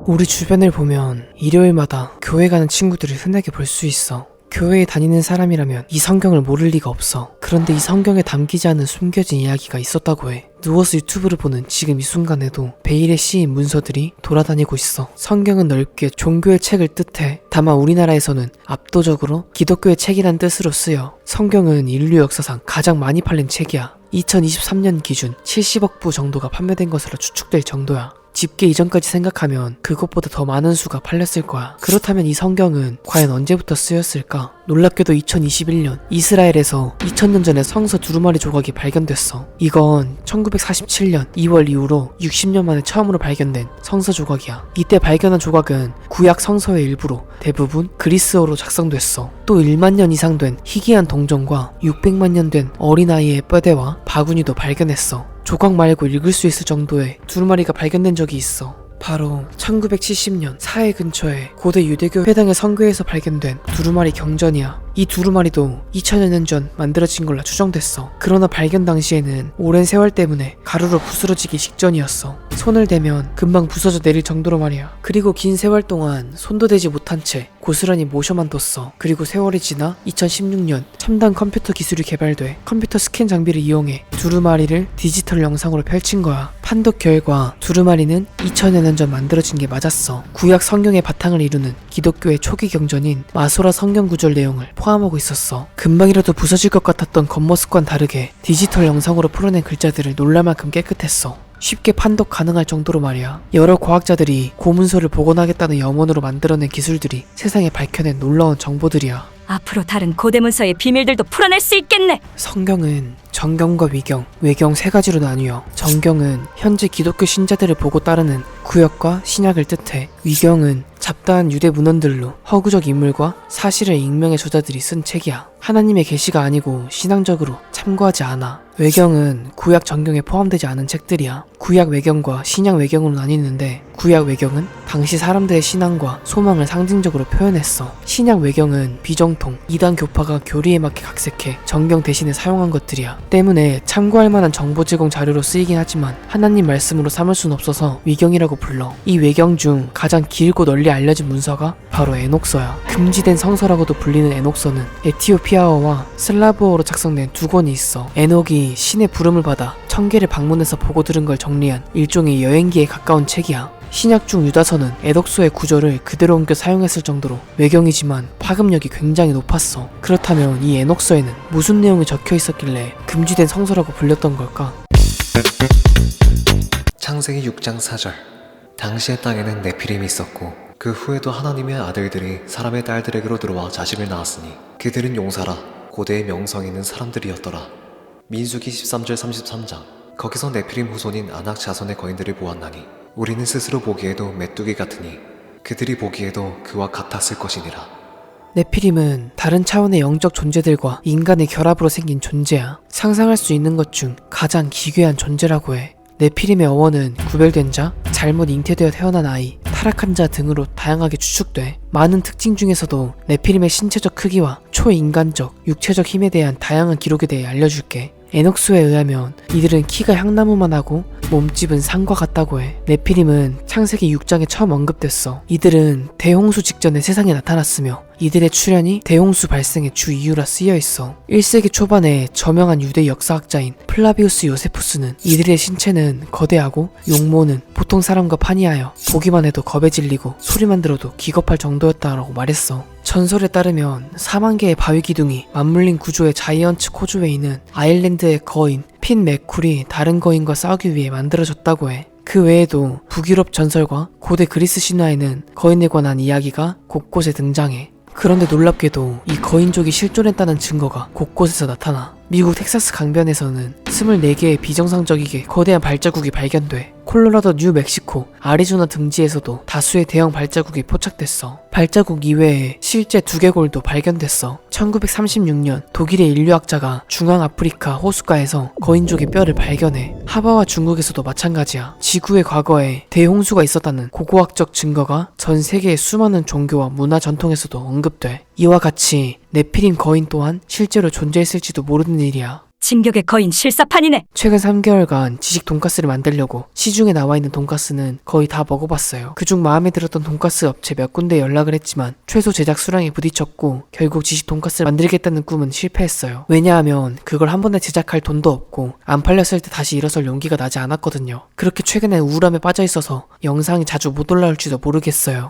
우리 주변을 보면 일요일마다 교회 가는 친구들을 흔하게 볼 수 있어. 교회에 다니는 사람이라면 이 성경을 모를 리가 없어. 그런데 이 성경에 담기지 않은 숨겨진 이야기가 있었다고 해. 누워서 유튜브를 보는 지금 이 순간에도 베일에 씌인 문서들이 돌아다니고 있어. 성경은 넓게 종교의 책을 뜻해. 다만 우리나라에서는 압도적으로 기독교의 책이란 뜻으로 쓰여. 성경은 인류 역사상 가장 많이 팔린 책이야. 2023년 기준 70억 부 정도가 판매된 것으로 추측될 정도야. 집계 이전까지 생각하면 그것보다 더 많은 수가 팔렸을 거야. 그렇다면 이 성경은 과연 언제부터 쓰였을까? 놀랍게도 2021년 이스라엘에서 2000년 전에 성서 두루마리 조각이 발견됐어. 이건 1947년 2월 이후로 60년 만에 처음으로 발견된 성서 조각이야. 이때 발견한 조각은 구약 성서의 일부로 대부분 그리스어로 작성됐어. 또 1만 년 이상 된 희귀한 동전과 600만 년 된 어린아이의 뼈대와 바구니도 발견했어. 조각 말고 읽을 수 있을 정도의 두루마리가 발견된 적이 있어. 바로 1970년 사해 근처에 고대 유대교 회당의 성교에서 발견된 두루마리 경전이야. 이 두루마리도 2000여 년 전 만들어진 걸로 추정됐어. 그러나 발견 당시에는 오랜 세월 때문에 가루로 부스러지기 직전이었어. 손을 대면 금방 부서져 내릴 정도로 말이야. 그리고 긴 세월 동안 손도 대지 못한 채 고스란히 모셔만 뒀어. 그리고 세월이 지나 2016년 첨단 컴퓨터 기술이 개발돼 컴퓨터 스캔 장비를 이용해 두루마리를 디지털 영상으로 펼친 거야. 판독 결과 두루마리는 2000여 년 전 만들어진 게 맞았어. 구약 성경의 바탕을 이루는 기독교의 초기 경전인 마소라 성경 구절 내용을 포함하고 있었어. 금방이라도 부서질 것 같았던 겉모습과는 다르게 디지털 영상으로 풀어낸 글자들을 놀랄 만큼 깨끗했어. 쉽게 판독 가능할 정도로 말이야. 여러 과학자들이 고문서를 복원하겠다는 염원으로 만들어낸 기술들이 세상에 밝혀낸 놀라운 정보들이야. 앞으로 다른 고대 문서의 비밀들도 풀어낼 수 있겠네. 성경은 정경과 위경, 외경 세 가지로 나뉘어. 정경은 현재 기독교 신자들을 보고 따르는 구약과 신약을 뜻해. 위경은 잡다한 유대 문헌들로 허구적 인물과 사실을 익명의 저자들이 쓴 책이야. 하나님의 계시가 아니고 신앙적으로 참고하지 않아. 외경은 구약 정경에 포함되지 않은 책들이야. 구약 외경과 신약 외경으로 나뉘는데 구약 외경은 당시 사람들의 신앙과 소망을 상징적으로 표현했어. 신약 외경은 비정통, 이단 교파가 교리에 맞게 각색해 정경 대신에 사용한 것들이야. 때문에 참고할 만한 정보 제공 자료로 쓰이긴 하지만 하나님 말씀으로 삼을 순 없어서 위경이라고 불러. 이 외경 중 가장 길고 널리 알려진 문서가 바로 에녹서야. 금지된 성서라고도 불리는 에녹서는 에티오피아어와 슬라브어로 작성된 두 권이 있어. 에녹이 신의 부름을 받아 천계를 방문해서 보고 들은 걸 정리한 일종의 여행기에 가까운 책이야. 신약 중 유다서는 에녹서의 구절을 그대로 옮겨 사용했을 정도로 외경이지만 파급력이 굉장히 높았어. 그렇다면 이 에녹서에는 무슨 내용이 적혀 있었길래 금지된 성서라고 불렸던 걸까? 창세기 6장 4절. 당시의 땅에는 네피림이 있었고 그 후에도 하나님의 아들들이 사람의 딸들에게로 들어와 자식을 낳았으니 그들은 용사라 고대의 명성 있는 사람들이었더라. 민수기 13절 33장. 거기서 네피림 후손인 아낙 자손의 거인들을 보았나니 우리는 스스로 보기에도 메뚜기 같으니 그들이 보기에도 그와 같았을 것이니라. 네피림은 다른 차원의 영적 존재들과 인간의 결합으로 생긴 존재야. 상상할 수 있는 것 중 가장 기괴한 존재라고 해. 네피림의 어원은 구별된 자, 잘못 잉태되어 태어난 아이, 타락한 자 등으로 다양하게 추측돼. 많은 특징 중에서도 네피림의 신체적 크기와 초인간적, 육체적 힘에 대한 다양한 기록에 대해 알려줄게. 에녹서에 의하면 이들은 키가 향나무만 하고 몸집은 산과 같다고 해. 네피림은 창세기 6장에 처음 언급됐어. 이들은 대홍수 직전에 세상에 나타났으며 이들의 출현이 대홍수 발생의 주 이유라 쓰여있어. 1세기 초반에 저명한 유대 역사학자인 플라비우스 요세푸스는 이들의 신체는 거대하고 용모는 보통 사람과 판이하여 보기만 해도 겁에 질리고 소리만 들어도 기겁할 정도였다라고 말했어. 전설에 따르면 4만 개의 바위 기둥이 맞물린 구조의 자이언츠 코즈웨이는 아일랜드의 거인 핀 맥쿨이 다른 거인과 싸우기 위해 만들어졌다고 해. 그 외에도 북유럽 전설과 고대 그리스 신화에는 거인에 관한 이야기가 곳곳에 등장해. 그런데 놀랍게도 이 거인족이 실존했다는 증거가 곳곳에서 나타나. 미국 텍사스 강변에서는 24개의 비정상적이게 거대한 발자국이 발견돼. 콜로라도, 뉴멕시코, 아리조나 등지에서도 다수의 대형 발자국이 포착됐어. 발자국 이외에 실제 두개골도 발견됐어. 1936년 독일의 인류학자가 중앙아프리카 호숫가에서 거인족의 뼈를 발견해. 하바와 중국에서도 마찬가지야. 지구의 과거에 대홍수가 있었다는 고고학적 증거가 전 세계의 수많은 종교와 문화 전통에서도 언급돼. 이와 같이 네피림 거인 또한 실제로 존재했을지도 모르는 일이야. 진격의 거인 실사판이네. 최근 3개월간 지식 돈가스를 만들려고 시중에 나와 있는 돈가스는 거의 다 먹어봤어요. 그중 마음에 들었던 돈가스 업체 몇 군데 연락을 했지만 최소 제작 수량에 부딪혔고 결국 지식 돈가스를 만들겠다는 꿈은 실패했어요. 왜냐하면 그걸 한 번에 제작할 돈도 없고 안 팔렸을 때 다시 일어설 용기가 나지 않았거든요. 그렇게 최근에 우울함에 빠져 있어서 영상이 자주 못 올라올지도 모르겠어요.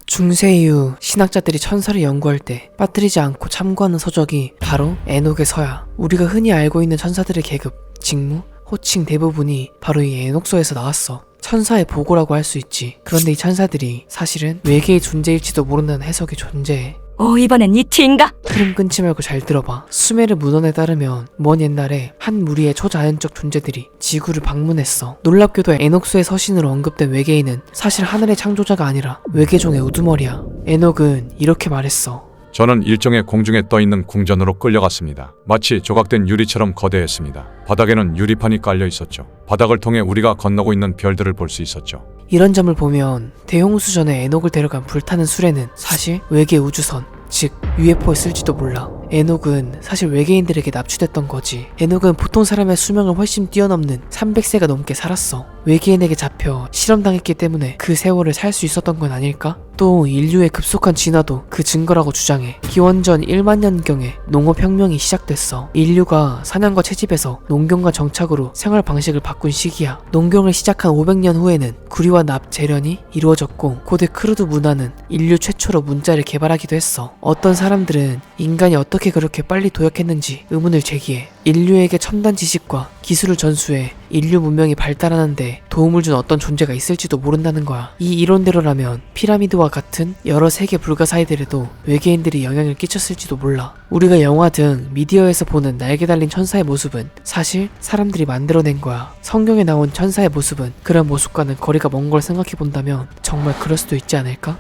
중세 이후 신학자들이 천사를 연구할 때 빠뜨리지 않고 참고하는 서적이 바로 에녹의 서야. 우리가 흔히 알고 있는 천사들의 계급, 직무, 호칭 대부분이 바로 이 에녹서에서 나왔어. 천사의 보고라고 할 수 있지. 그런데 이 천사들이 사실은 외계의 존재일지도 모른다는 해석이 존재해. 이번엔 이티인가? 흐름 끊지 말고 잘 들어봐. 수메르 문헌에 따르면 먼 옛날에 한 무리의 초자연적 존재들이 지구를 방문했어. 놀랍게도 에녹서의 서신으로 언급된 외계인은 사실 하늘의 창조자가 아니라 외계종의 우두머리야. 에녹은 이렇게 말했어. 저는 일종의 공중에 떠있는 궁전으로 끌려갔습니다. 마치 조각된 유리처럼 거대했습니다. 바닥에는 유리판이 깔려 있었죠. 바닥을 통해 우리가 건너고 있는 별들을 볼 수 있었죠. 이런 점을 보면 대홍수 전에 에녹을 데려간 불타는 수레는 사실 외계 우주선, 즉 UFO에 쓸지도 몰라. 에녹은 사실 외계인들에게 납치됐던 거지. 에녹은 보통 사람의 수명을 훨씬 뛰어넘는 300세가 넘게 살았어. 외계인에게 잡혀 실험당했기 때문에 그 세월을 살 수 있었던 건 아닐까? 또 인류의 급속한 진화도 그 증거라고 주장해. 기원전 1만 년경에 농업혁명이 시작됐어. 인류가 사냥과 채집에서 농경과 정착으로 생활 방식을 바꾼 시기야. 농경을 시작한 500년 후에는 구리와 납 재련이 이루어졌고 고대 크루드 문화는 인류 최초로 문자를 개발하기도 했어. 어떤 사람들은 인간이 어떻게 그렇게 빨리 도약했는지 의문을 제기해. 인류에게 첨단 지식과 기술을 전수해 인류 문명이 발달하는데 도움을 준 어떤 존재가 있을지도 모른다는 거야. 이 이론대로라면 피라미드와 같은 여러 세계 불가사의들에도 외계인들이 영향을 끼쳤을지도 몰라. 우리가 영화 등 미디어에서 보는 날개 달린 천사의 모습은 사실 사람들이 만들어낸 거야. 성경에 나온 천사의 모습은 그런 모습과는 거리가 먼 걸 생각해본다면 정말 그럴 수도 있지 않을까?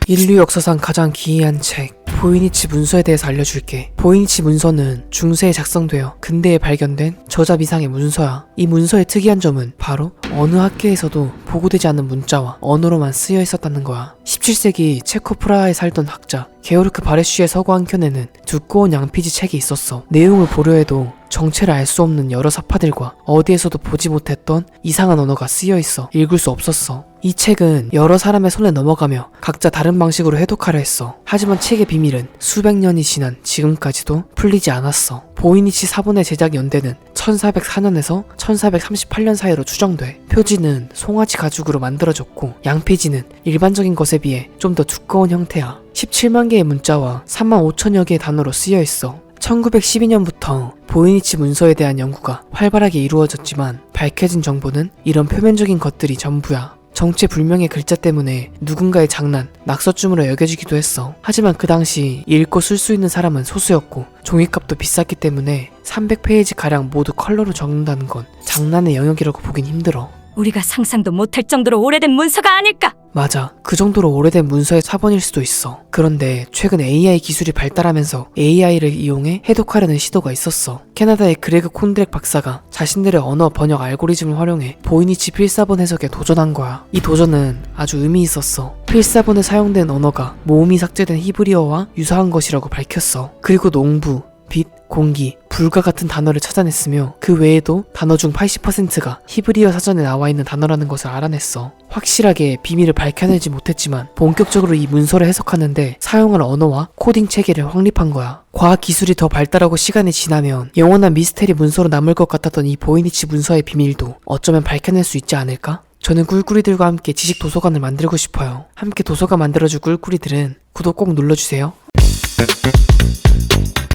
인류 역사상 가장 기이한 책 보이니치 문서에 대해서 알려줄게. 보이니치 문서는 중세에 작성되어 근대에 발견된 저자 미상의 문서야. 이 문서의 특이한 점은 바로 어느 학계에서도 보고되지 않는 문자와 언어로만 쓰여 있었다는 거야. 17세기 체코 프라하에 살던 학자 게오르크 바레쉬의 서고 한 켠에는 두꺼운 양피지 책이 있었어. 내용을 보려 해도 정체를 알 수 없는 여러 사파들과 어디에서도 보지 못했던 이상한 언어가 쓰여 있어 읽을 수 없었어. 이 책은 여러 사람의 손에 넘어가며 각자 다른 방식으로 해독하려 했어. 하지만 책의 비밀은 수백 년이 지난 지금까지도 풀리지 않았어. 보이니치 사본의 제작 연대는 1404년에서 1438년 사이로 추정돼. 표지는 송아지 가죽으로 만들어졌고 양피지는 일반적인 것에 비해 좀 더 두꺼운 형태야. 17만 개의 문자와 3만 5천여 개의 단어로 쓰여 있어. 1912년부터 보이니치 문서에 대한 연구가 활발하게 이루어졌지만 밝혀진 정보는 이런 표면적인 것들이 전부야. 정체불명의 글자 때문에 누군가의 장난, 낙서쯤으로 여겨지기도 했어. 하지만 그 당시 읽고 쓸 수 있는 사람은 소수였고 종이값도 비쌌기 때문에 300페이지가량 모두 컬러로 적는다는 건 장난의 영역이라고 보긴 힘들어. 우리가 상상도 못할 정도로 오래된 문서가 아닐까? 맞아. 그 정도로 오래된 문서의 사본일 수도 있어. 그런데 최근 AI 기술이 발달하면서 AI를 이용해 해독하려는 시도가 있었어. 캐나다의 그레그 콘드렉 박사가 자신들의 언어 번역 알고리즘을 활용해 보이니치 필사본 해석에 도전한 거야. 이 도전은 아주 의미 있었어. 필사본에 사용된 언어가 모음이 삭제된 히브리어와 유사한 것이라고 밝혔어. 그리고 농부, 빛, 공기, 불과 같은 단어를 찾아냈으며 그 외에도 단어 중 80%가 히브리어 사전에 나와 있는 단어라는 것을 알아냈어. 확실하게 비밀을 밝혀내지 못했지만 본격적으로 이 문서를 해석하는데 사용할 언어와 코딩 체계를 확립한 거야. 과학 기술이 더 발달하고 시간이 지나면 영원한 미스테리 문서로 남을 것 같았던 이 보이니치 문서의 비밀도 어쩌면 밝혀낼 수 있지 않을까? 저는 꿀꿀이들과 함께 지식 도서관을 만들고 싶어요. 함께 도서관 만들어줄 꿀꿀이들은 구독 꼭 눌러주세요.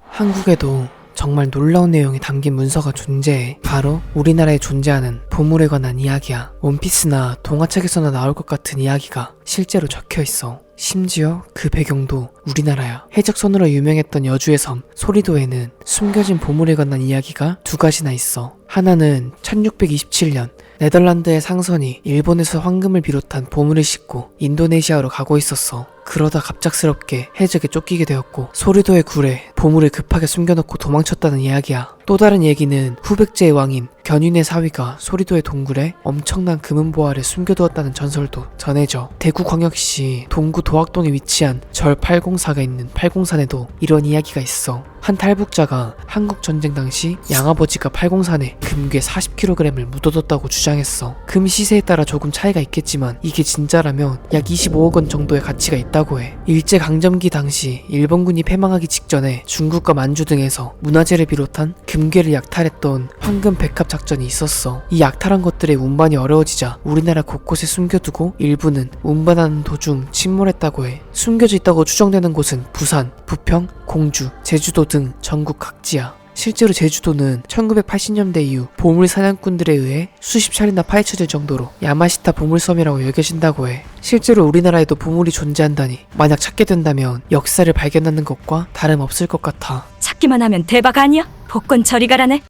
한국에도 정말 놀라운 내용이 담긴 문서가 존재해. 바로 우리나라에 존재하는 보물에 관한 이야기야. 원피스나 동화책에서나 나올 것 같은 이야기가 실제로 적혀있어. 심지어 그 배경도 우리나라야. 해적선으로 유명했던 여주의 섬 소리도에는 숨겨진 보물에 관한 이야기가 두 가지나 있어. 하나는 1627년 네덜란드의 상선이 일본에서 황금을 비롯한 보물을 싣고 인도네시아로 가고 있었어. 그러다 갑작스럽게 해적에 쫓기게 되었고 소리도의 굴에 보물을 급하게 숨겨놓고 도망쳤다는 이야기야. 또 다른 얘기는 후백제의 왕인 견윤의 사위가 소리도의 동굴에 엄청난 금은보화를 숨겨두었다는 전설도 전해져. 대구광역시 동구 도학동에 위치한 절 804가 있는 팔공산에도 이런 이야기가 있어. 한 탈북자가 한국전쟁 당시 양아버지가 팔공산에 금괴 40kg을 묻어뒀다고 주장했어. 금 시세에 따라 조금 차이가 있겠지만 이게 진짜라면 약 25억 원 정도의 가치가 있다고 해. 일제강점기 당시 일본군이 패망하기 직전에 중국과 만주 등에서 문화재를 비롯한 금괴를 약탈했던 황금 백합 작전이 있었어. 이 약탈한 것들의 운반이 어려워지자 우리나라 곳곳에 숨겨두고 일부는 운반하는 도중 침몰했다고 해. 숨겨져 있다고 추정되는 곳은 부산, 부평, 공주, 제주도 등 전국 각지야. 실제로 제주도는 1980년대 이후 보물 사냥꾼들에 의해 수십 차례나 파헤쳐질 정도로 야마시타 보물섬이라고 여겨진다고 해. 실제로 우리나라에도 보물이 존재한다니 만약 찾게 된다면 역사를 발견하는 것과 다름없을 것 같아. 찾기만 하면 대박 아니야? 복권 저리 가라네.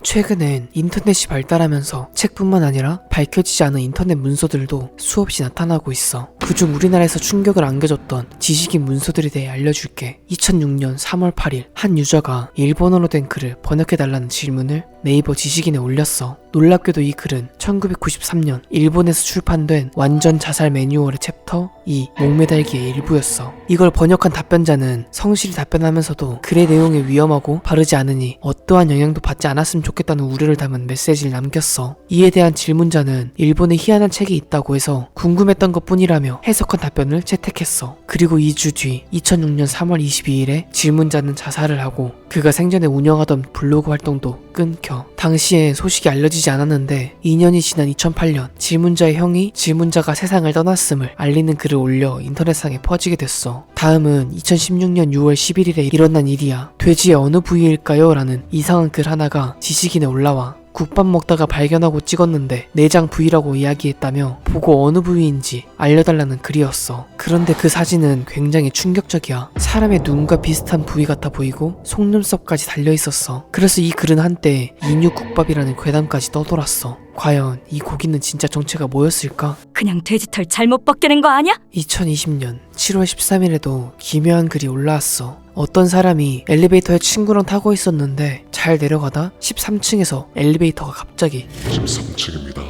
최근엔 인터넷이 발달하면서 책뿐만 아니라 밝혀지지 않은 인터넷 문서들도 수없이 나타나고 있어. 그중 우리나라에서 충격을 안겨줬던 지식인 문서들에 대해 알려줄게. 2006년 3월 8일 한 유저가 일본어로 된 글을 번역해달라는 질문을 네이버 지식인에 올렸어. 놀랍게도 이 글은 1993년 일본에서 출판된 완전 자살 매뉴얼의 챕터 2 목매달기의 일부였어. 이걸 번역한 답변자는 성실히 답변하면서도 글의 내용이 위험하고 바르지 않으니 어떠한 영향도 받지 않았으면 좋겠다는 우려를 담은 메시지를 남겼어. 이에 대한 질문자는 일본에 희한한 책이 있다고 해서 궁금했던 것 뿐이라며 해석한 답변을 채택했어. 그리고 2주 뒤 2006년 3월 22일에 질문자는 자살을 하고 그가 생전에 운영하던 블로그 활동도 끊겨. 당시에 소식이 알려지지 않았는데 2년이 지난 2008년 질문자의 형이 질문자가 세상을 떠났음을 알리는 글을 올려 인터넷상에 퍼지게 됐어. 다음은 2016년 6월 11일에 일어난 일이야. 돼지의 어느 부위일까요? 라는 이상한 글 하나가 지식인에 올라와. 국밥 먹다가 발견하고 찍었는데 내장 부위라고 이야기했다며 보고 어느 부위인지 알려달라는 글이었어. 그런데 그 사진은 굉장히 충격적이야. 사람의 눈과 비슷한 부위 같아 보이고 속눈썹까지 달려있었어. 그래서 이 글은 한때 인육국밥이라는 괴담까지 떠돌았어. 과연 이 고기는 진짜 정체가 뭐였을까? 그냥 돼지털 잘못 벗겨낸 거 아니야? 2020년 7월 13일에도 기묘한 글이 올라왔어. 어떤 사람이 엘리베이터에 친구랑 타고 있었는데 잘 내려가다 13층에서 엘리베이터가 갑자기 13층입니다.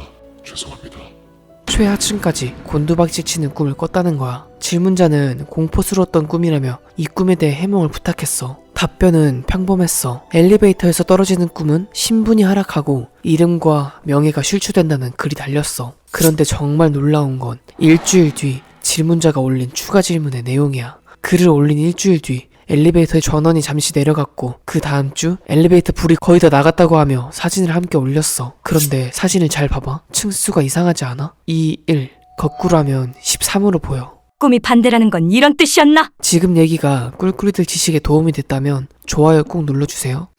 죄송합니다. 최하층까지 곤두박질 치는 꿈을 꿨다는 거야. 질문자는 공포스러웠던 꿈이라며 이 꿈에 대해 해몽을 부탁했어. 답변은 평범했어. 엘리베이터에서 떨어지는 꿈은 신분이 하락하고 이름과 명예가 실추된다는 글이 달렸어. 그런데 정말 놀라운 건 일주일 뒤 질문자가 올린 추가 질문의 내용이야. 글을 올린 일주일 뒤 엘리베이터의 전원이 잠시 내려갔고 그 다음 주 엘리베이터 불이 거의 다 나갔다고 하며 사진을 함께 올렸어. 그런데 사진을 잘 봐봐. 층수가 이상하지 않아? 2, 1 거꾸로 하면 13으로 보여. 꿈이 반대라는 건 이런 뜻이었나? 지금 얘기가 꿀꿀이들 지식에 도움이 됐다면 좋아요 꾹 눌러주세요.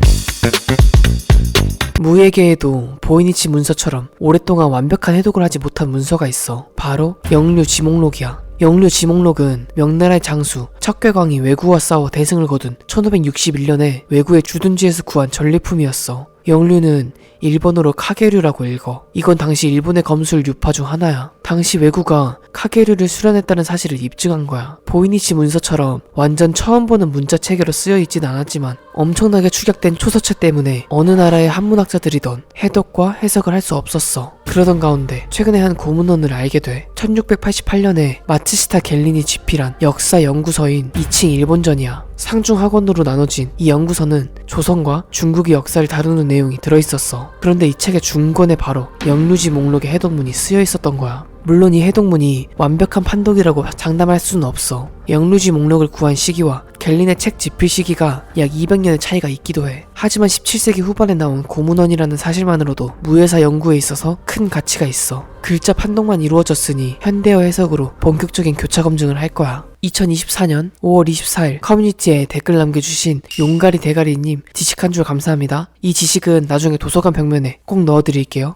무예계에도 보이니치 문서처럼 오랫동안 완벽한 해독을 하지 못한 문서가 있어. 바로 영류지목록이야. 영류지목록은 명나라의 장수 척괴광이 왜구와 싸워 대승을 거둔 1561년에 왜구의 주둔지에서 구한 전리품이었어. 영류는 일본어로 카게류라고 읽어. 이건 당시 일본의 검술 유파 중 하나야. 당시 왜구가 카게류를 수련했다는 사실을 입증한 거야. 보이니치 문서처럼 완전 처음 보는 문자 체계로 쓰여 있진 않았지만 엄청나게 축약된 초서체 때문에 어느 나라의 한문학자들이던 해독과 해석을 할 수 없었어. 그러던 가운데 최근에 한 고문원을 알게 돼. 1688년에 마츠시타 갤린이 집필한 역사 연구서인 2층 일본전이야. 상중하권으로 나눠진 이 연구서는 조선과 중국의 역사를 다루는 내용이 들어있었어. 그런데 이 책의 중권에 바로 영류지 목록의 해독문이 쓰여 있었던 거야. 물론 이 해독문이 완벽한 판독이라고 장담할 수는 없어. 영류지 목록을 구한 시기와 갤린의 책 집필 시기가 약 200년의 차이가 있기도 해. 하지만 17세기 후반에 나온 고문원이라는 사실만으로도 무예사 연구에 있어서 큰 가치가 있어. 글자 판독만 이루어졌으니 현대어 해석으로 본격적인 교차 검증을 할 거야. 2024년 5월 24일 커뮤니티에 댓글 남겨주신 용가리 대가리님 지식 한 줄 감사합니다. 이 지식은 나중에 도서관 벽면에 꼭 넣어드릴게요.